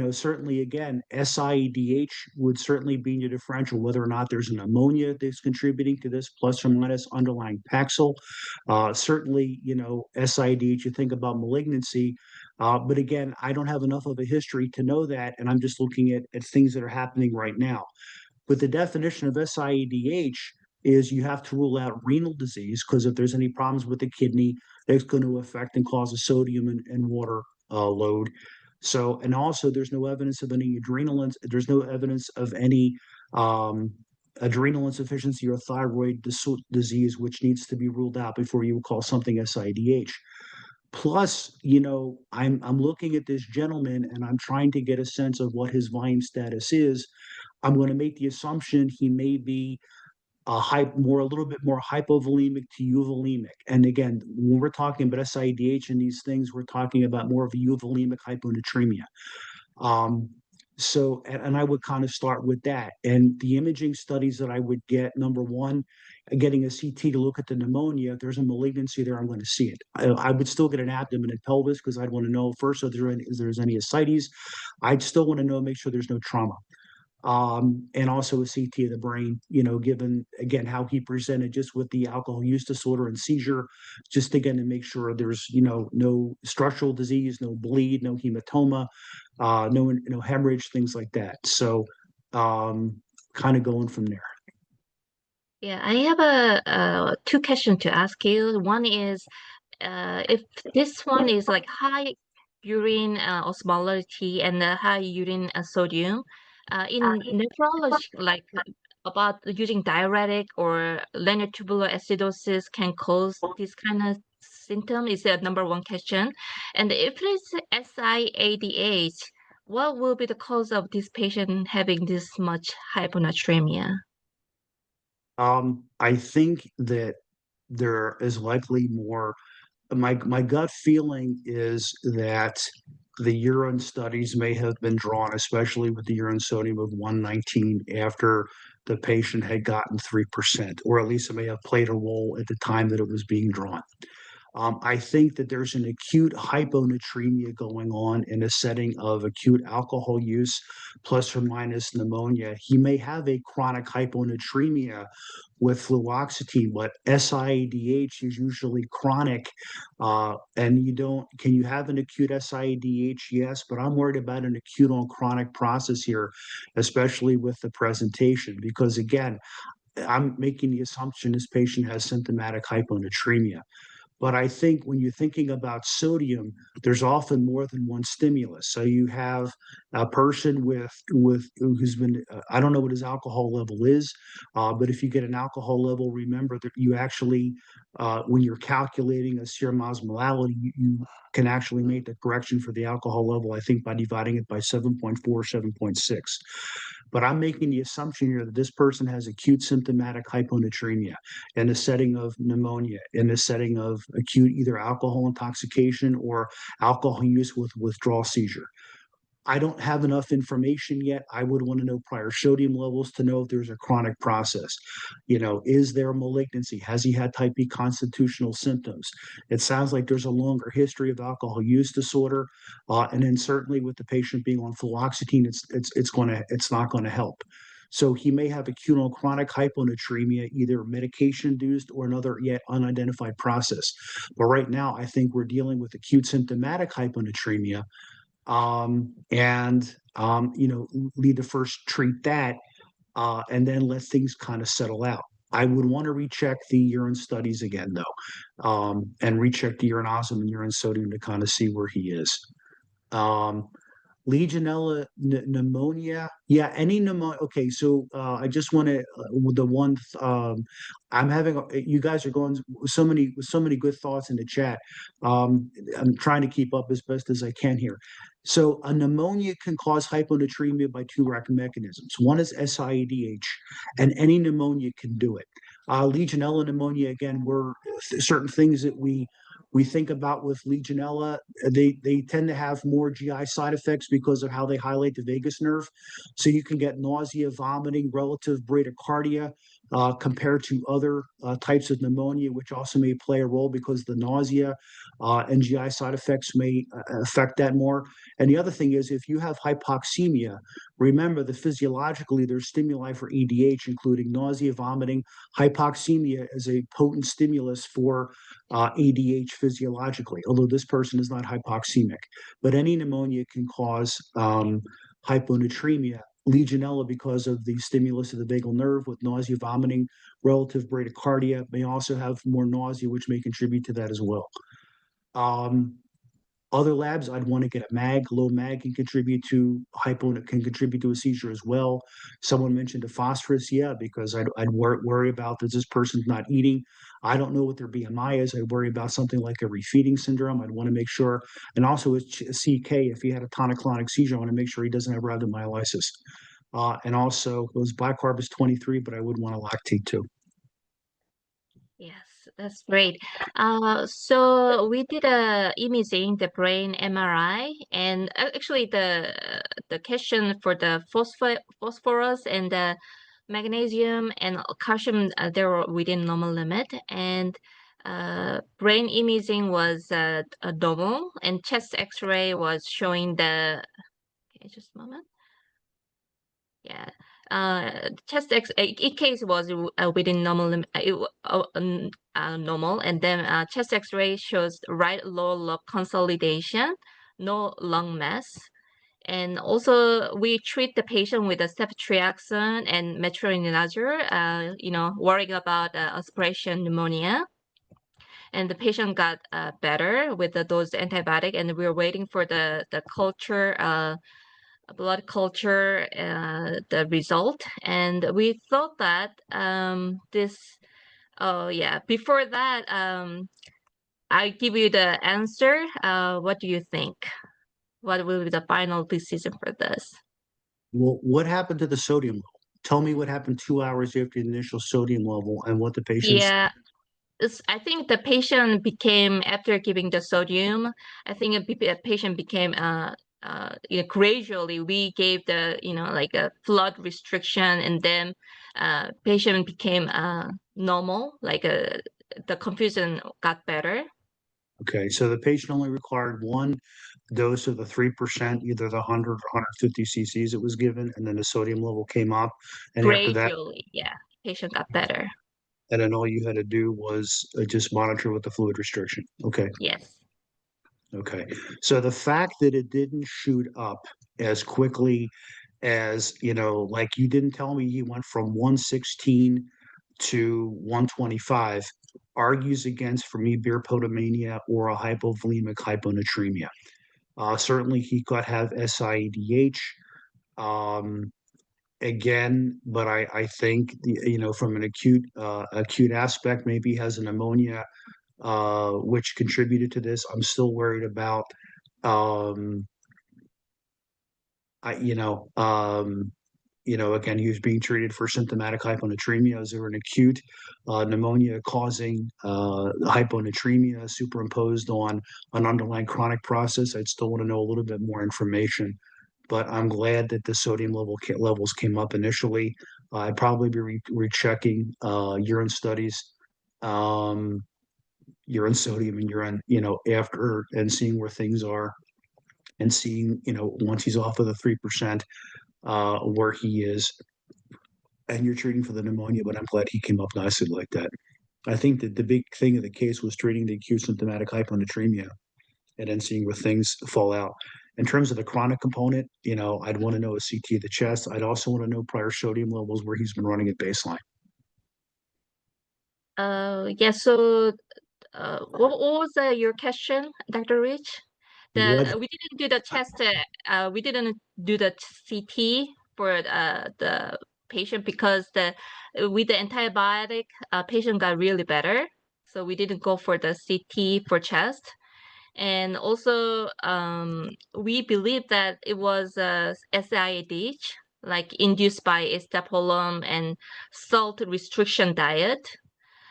certainly, again, SIDH would certainly be in your differential, whether or not there's an ammonia that's contributing to this, plus or minus underlying Paxil. Certainly, SIDH, you think about malignancy. But again, I don't have enough of a history to know that, and I'm just looking at things that are happening right now. But the definition of SIDH is you have to rule out renal disease, because if there's any problems with the kidney, it's going to affect and cause a sodium and water load. So, and also there's no evidence of any there's no evidence of any adrenal insufficiency or thyroid disease, which needs to be ruled out before you call something SIDH. Plus, I'm looking at this gentleman and I'm trying to get a sense of what his volume status is. I'm going to make the assumption he may be a little bit more hypovolemic to euvolemic. And again, when we're talking about SIDH and these things, we're talking about more of a euvolemic hyponatremia. So, and I would kind of start with that. And the imaging studies that I would get, number one, getting a CT to look at the pneumonia. If there's a malignancy there, I'm going to see it. I would still get an abdomen and pelvis, because I'd want to know first if there's any ascites. I'd still want to know, make sure there's no trauma. And also a CT of the brain, given, again, how he presented just with the alcohol use disorder and seizure, just again to make sure there's, no structural disease, no bleed, no hematoma, no hemorrhage, things like that. So kind of going from there. Yeah, I have two questions to ask you. One is, if this one is like high urine osmolality and high urine sodium, in nephrology, like about using diuretic or linear tubular acidosis can cause this kind of symptom is the number one question. And if it's SIADH, what will be the cause of this patient having this much hyponatremia? I think that there is likely more. My gut feeling is that the urine studies may have been drawn, especially with the urine sodium of 119 after the patient had gotten 3%, or at least it may have played a role at the time that it was being drawn. I think that there's an acute hyponatremia going on in a setting of acute alcohol use plus or minus pneumonia. He may have a chronic hyponatremia with fluoxetine, but SIADH is usually chronic. And can you have an acute SIADH? Yes, but I'm worried about an acute on chronic process here, especially with the presentation, because again, I'm making the assumption this patient has symptomatic hyponatremia. But I think when you're thinking about sodium, there's often more than one stimulus. So you have a person who's been I don't know what his alcohol level is, but if you get an alcohol level, remember that you actually when you're calculating a serum osmolality, you can actually make the correction for the alcohol level, I think, by dividing it by 7.4, 7.6. But I'm making the assumption here that this person has acute symptomatic hyponatremia in the setting of pneumonia, in the setting of acute either alcohol intoxication or alcohol use with withdrawal seizure. I don't have enough information yet. I would want to know prior sodium levels to know if there's a chronic process. Is there malignancy? Has he had type B constitutional symptoms? It sounds like there's a longer history of alcohol use disorder, and then certainly with the patient being on fluoxetine, it's not going to help. So he may have acute on chronic hyponatremia, either medication induced or another yet unidentified process. But right now, I think we're dealing with acute symptomatic hyponatremia, need to first treat that, and then let things kind of settle out. I would want to recheck the urine studies again, though, and recheck the urine osm and urine sodium to kind of see where he is. Legionella pneumonia. Yeah, any pneumonia. Okay, so I just want to the one I'm having. You guys are going with so many good thoughts in the chat. I'm trying to keep up as best as I can here. So a pneumonia can cause hyponatremia by two mechanisms. One is SIADH, and any pneumonia can do it. Legionella pneumonia, again, were certain things that we think about with Legionella. They tend to have more GI side effects because of how they highlight the vagus nerve. So you can get nausea, vomiting, relative bradycardia compared to other types of pneumonia, which also may play a role because the nausea and GI side effects may affect that more. And the other thing is, if you have hypoxemia, remember that physiologically there's stimuli for EDH, including nausea, vomiting. Hypoxemia is a potent stimulus for ADH physiologically, although this person is not hypoxemic. But any pneumonia can cause hyponatremia. Legionella, because of the stimulus of the vagal nerve with nausea, vomiting, relative bradycardia, may also have more nausea, which may contribute to that as well. Other labs, I'd want to get a MAG. Low MAG can contribute to a seizure as well. Someone mentioned a phosphorus, yeah, because I'd worry about that this person's not eating. I don't know what their BMI is. I'd worry about something like a refeeding syndrome. I'd want to make sure, and also a CK, if he had a tonic-clonic seizure, I want to make sure he doesn't have rhabdomyolysis. And also, those bicarb is 23, but I would want to lactate too. Yes, that's great. So we did a imaging, the brain MRI, and actually the question for the phosphorus and the magnesium and calcium, they were within normal limit, and brain imaging was normal, and chest X-ray was showing the. Okay, just a moment. Yeah. Chest X case was within normal limit. Normal, and then chest X-ray shows right lower lobe consolidation, no lung mass, and also we treat the patient with a ceftriaxone and metronidazole. Worrying about aspiration pneumonia. and the patient got better with those antibiotic, and we were waiting for the culture, blood culture, the result, and we thought that before that, I give you the answer. What do you think? What will be the final decision for this? Well, what happened to the sodium level? Tell me what happened 2 hours after the initial sodium level and what the patient's. Yeah, I think the patient became, after giving the sodium, I think a patient became gradually we gave the like a flood restriction, and then patient became normal, like the confusion got better. Okay, so the patient only required one dose of the 3%, either the 100 or 150 cc's it was given, and then the sodium level came up. And after that, Gradually, yeah, patient got better. and then all you had to do was just monitor with the fluid restriction. Okay. Yes. Okay. So the fact that it didn't shoot up as quickly as, like you didn't tell me you went from 116 to 125 argues against, for me, hyponatremia or a hypovolemic hyponatremia. Certainly he could have SIADH. Again, but I think from an acute aspect, maybe he has a pneumonia, which contributed to this. I'm still worried about um, I again, he was being treated for symptomatic hyponatremia. Is there an acute pneumonia causing hyponatremia superimposed on an underlying chronic process? I'd still want to know a little bit more information, but I'm glad that the sodium levels came up initially. I'd probably be rechecking urine studies, um, urine sodium and urine, after, and seeing where things are, and seeing, once he's off of the 3%, where he is. And you're treating for the pneumonia, but I'm glad he came up nicely like that. I think that the big thing of the case was treating the acute symptomatic hyponatremia and then seeing where things fall out. In terms of the chronic component, I'd want to know a CT of the chest. I'd also want to know prior sodium levels, where he's been running at baseline. Yeah, so what was your question, Dr. Rich? We didn't do the chest, we didn't do the CT for the patient because with the antibiotic, patient got really better. So we didn't go for the CT for chest. And also, we believe that it was SIADH, like induced by estapolum and salt restriction diet.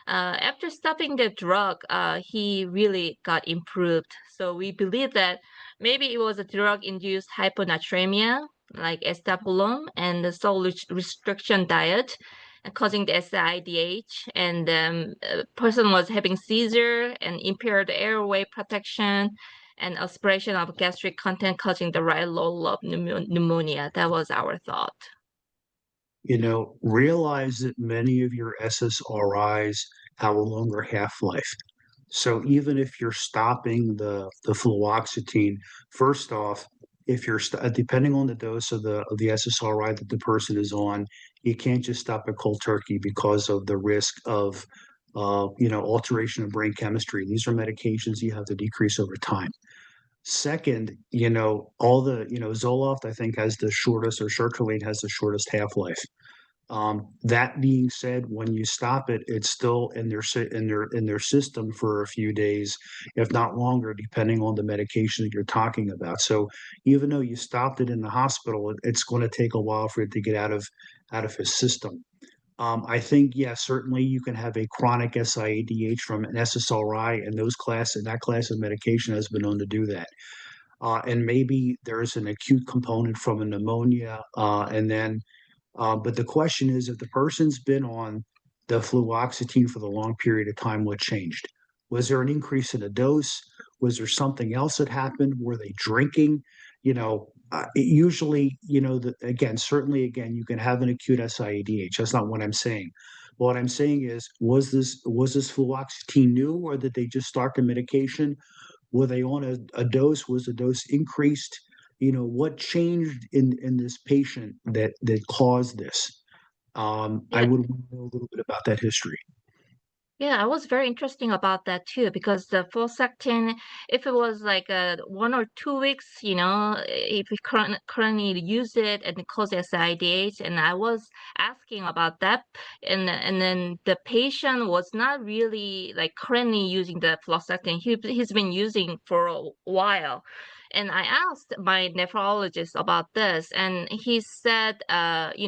After stopping the drug, he really got improved. So we believe that maybe it was a drug-induced hyponatremia, like estapulum and the salt restriction diet, causing the SIDH. And person was having seizure and impaired airway protection and aspiration of gastric content, causing the right low lobe pneumonia. That was our thought. Realize that many of your SSRIs have a longer half-life. So even if you're stopping the fluoxetine, first off, if you're depending on the dose of the SSRI that the person is on, you can't just stop at cold turkey because of the risk of alteration of brain chemistry. These are medications you have to decrease over time. Second, all the Zoloft, I think, has the shortest, or sertraline has the shortest half-life. That being said, when you stop it, it's still in their system for a few days, if not longer, depending on the medication that you're talking about. So even though you stopped it in the hospital, it's going to take a while for it to get out of his system. I think, yeah, certainly you can have a chronic SIADH from an SSRI, and that class of medication has been known to do that. And maybe there's an acute component from a pneumonia, but the question is, if the person's been on the fluoxetine for the long period of time, what changed? Was there an increase in the dose? Was there something else that happened? Were they drinking? Usually, certainly, you can have an acute SIADH. That's not what I'm saying. What I'm saying is, was this fluoxetine new, or did they just start the medication? Were they on a dose? Was the dose increased? What changed in this patient that caused this? I Yeah. would want to know a little bit about that history. Yeah, I was very interesting about that too, because the fluoxetine, if it was like 1 or 2 weeks, if we currently use it and it causes SIDH, and I was asking about that, and then the patient was not really like currently using the fluoxetine. He's been using for a while. And I asked my nephrologist about this, and he said, SSRI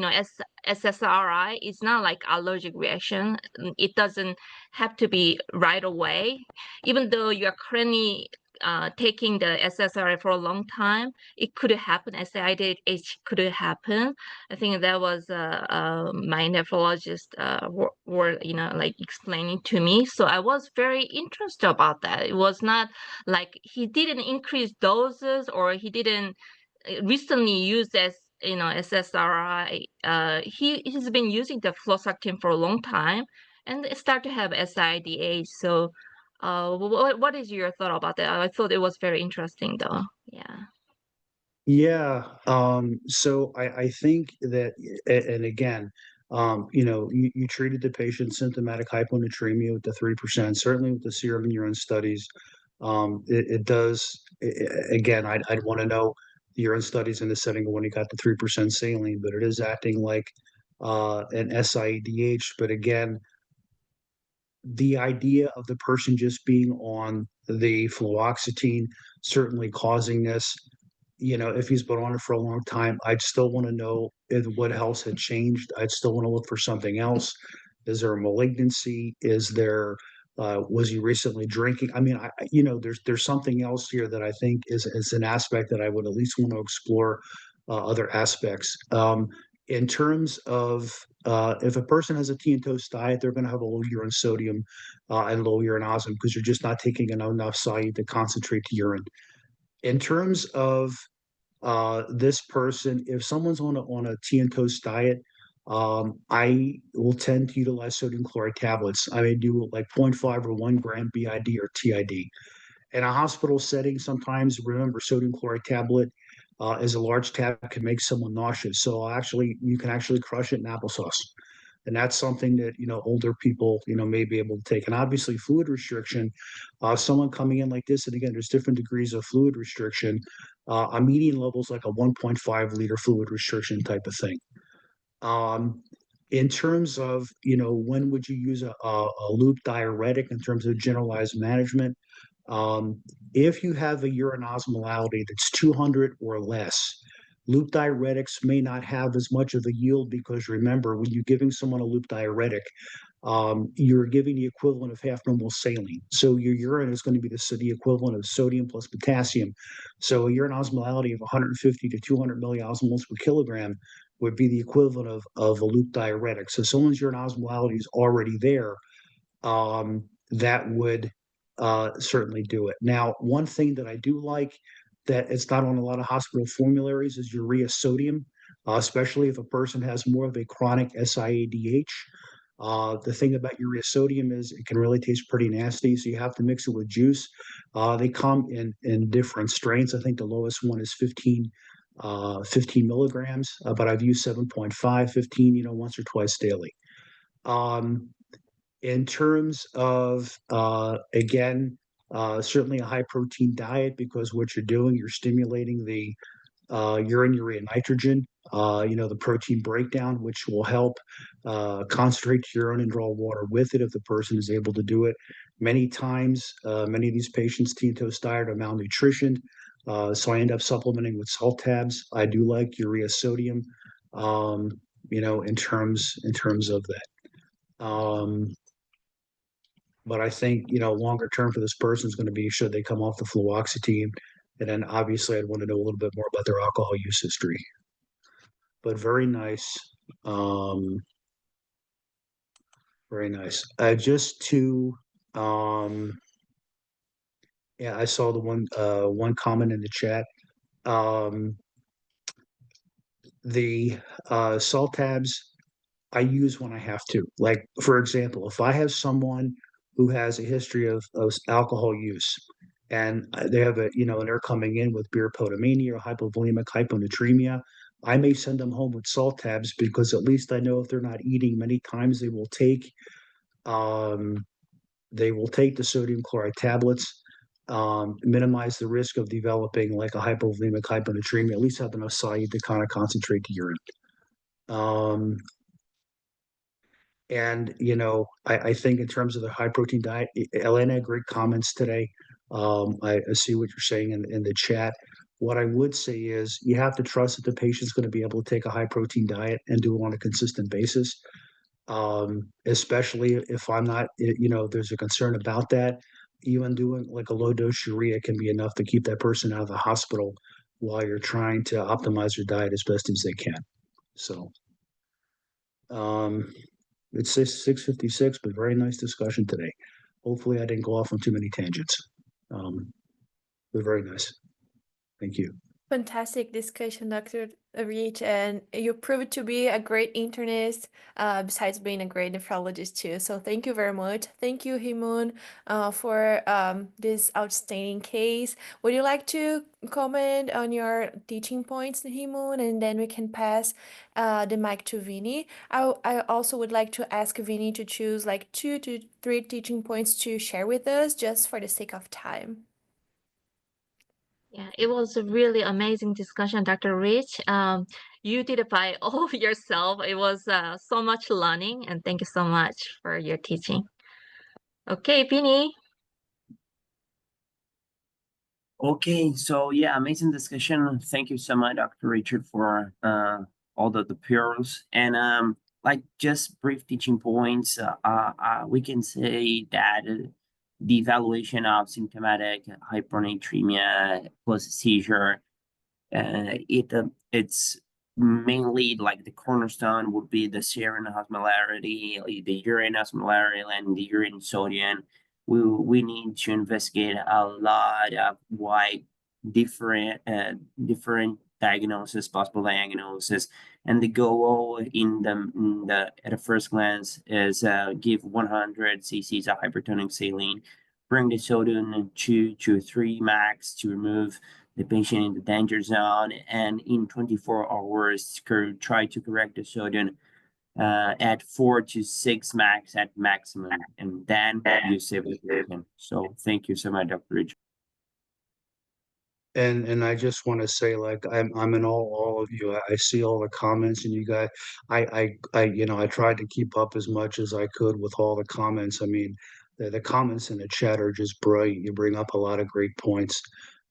is not like allergic reaction. It doesn't have to be right away. Even though you are currently taking the SSRI for a long time, it could happen. SIDH could happen. I think that was my nephrologist were like explaining to me. So I was very interested about that. It was not like he didn't increase doses, or he didn't recently use SSRI. He's been using the fluoxetine for a long time, and it start to have SIDH. So, what is your thought about that? I thought it was very interesting, though. Yeah. Yeah. So I think that, and again, you treated the patient symptomatic hyponatremia with the 3%, certainly with the serum and urine studies. It does, again, I'd want to know the urine studies in the setting of when you got the 3% saline, but it is acting like an SIDH. But again, the idea of the person just being on the fluoxetine certainly causing this, if he's been on it for a long time, I'd still want to know what else had changed. I'd still want to look for something else. Is there a malignancy? Was he recently drinking? I mean, there's something else here that I think is an aspect that I would at least want to explore other aspects. In terms of if a person has a tea and toast diet, they're going to have a low urine sodium and low urine osmosis because you're just not taking enough solute to concentrate to urine. In terms of this person, if someone's on a tea and toast diet, I will tend to utilize sodium chloride tablets. I may do like 0.5 or 1 gram BID or TID. In a hospital setting, sometimes remember sodium chloride tablet is a large tab, can make someone nauseous. So you can actually crush it in applesauce. And that's something that, older people, may be able to take. And obviously fluid restriction, someone coming in like this, and again, there's different degrees of fluid restriction. A median level is like a 1.5 liter fluid restriction type of thing. In terms of, when would you use a loop diuretic in terms of generalized management? If you have a urine osmolality that's 200 or less, loop diuretics may not have as much of a yield because remember, when you're giving someone a loop diuretic, you're giving the equivalent of half normal saline. So your urine is going to be the equivalent of sodium plus potassium. So a urine osmolality of 150 to 200 milliosmoles per kilogram would be the equivalent of a loop diuretic. So someone's urine osmolality is already there. That would certainly do it. Now, one thing that I do like that it's not on a lot of hospital formularies is urea sodium, especially if a person has more of a chronic SIADH. The thing about urea sodium is it can really taste pretty nasty, so you have to mix it with juice. They come in different strains. I think the lowest one is 15 milligrams, but I've used 7.5, 15, once or twice daily. In terms of, again, certainly a high protein diet because what you're doing, you're stimulating the urine urea nitrogen, the protein breakdown, which will help concentrate urine and draw water with it if the person is able to do it. Many times, many of these patients, tea and toast diet, are malnutritioned. So I end up supplementing with salt tabs. I do like urea sodium, in terms of that. But I think, longer term for this person is going to be should they come off the fluoxetine. And then obviously I'd want to know a little bit more about their alcohol use history. But very nice. Very nice. Just to yeah, I saw the one comment in the chat. The salt tabs I use when I have to. Like, for example, if I have someone who has a history of alcohol use and they have and they're coming in with beer potomania or hypovolemic hyponatremia, I may send them home with salt tabs because at least I know if they're not eating, many times they will take they will take the sodium chloride tablets, minimize the risk of developing like a hypovolemic hyponatremia, at least have enough solute to kind of concentrate the urine. And I think in terms of the high protein diet, Elena had great comments today. I see what you're saying in the chat. What I would say is you have to trust that the patient's going to be able to take a high protein diet and do it on a consistent basis. Especially if I'm not, there's a concern about that. Even doing like a low dose urea can be enough to keep that person out of the hospital while you're trying to optimize their diet as best as they can. So, it's 6:56, but very nice discussion today. Hopefully I didn't go off on too many tangents. But very nice. Thank you. Fantastic discussion, Dr. Rich, and you proved to be a great internist, besides being a great nephrologist too. So thank you very much. Thank you, Himun, for this outstanding case. Would you like to comment on your teaching points, Himun, and then we can pass the mic to Vinny? I also would like to ask Vinny to choose like 2 to 3 teaching points to share with us, just for the sake of time. Yeah, it was a really amazing discussion, Dr. Rich. You did it by all of yourself. It was so much learning, and thank you so much for your teaching. Okay, Vinny. Okay, so yeah, amazing discussion. Thank you so much, Dr. Richard, for all the pearls. And like just brief teaching points, we can say that the evaluation of symptomatic hyponatremia plus seizure, it's mainly like the cornerstone would be the serum osmolarity, the urine osmolarity, and the urine sodium. We need to investigate a lot of wide different diagnosis, possible diagnosis, and the goal in the at a first glance is give 100 cc's of hypertonic saline, bring the sodium to 3 max to remove the patient in the danger zone, and in 24 hours try to correct the sodium at 4 to 6 max at maximum, and then you save the patient. So thank you so much, Dr. Richard. And I just want to say, like, I'm in all of you. I see all the comments, and you guys, I tried to keep up as much as I could with all the comments. I mean, the comments in the chat are just brilliant. You bring up a lot of great points.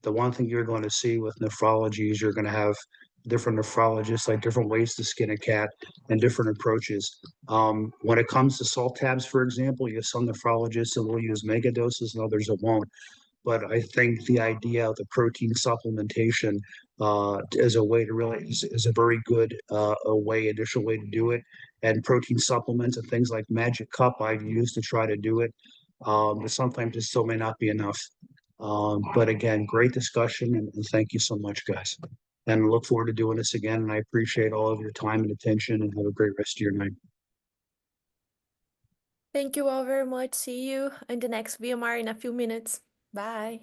The one thing you're going to see with nephrology is you're going to have different nephrologists, like different ways to skin a cat and different approaches. When it comes to salt tabs, for example, you have some nephrologists that will use mega doses and others that won't. But I think the idea of the protein supplementation as a way to really is a very good initial way to do it. And protein supplements and things like Magic Cup I've used to try to do it. But sometimes it still may not be enough. But again, great discussion, and thank you so much, guys. And look forward to doing this again. And I appreciate all of your time and attention, and have a great rest of your night. Thank you all very much. See you in the next VMR in a few minutes. Bye.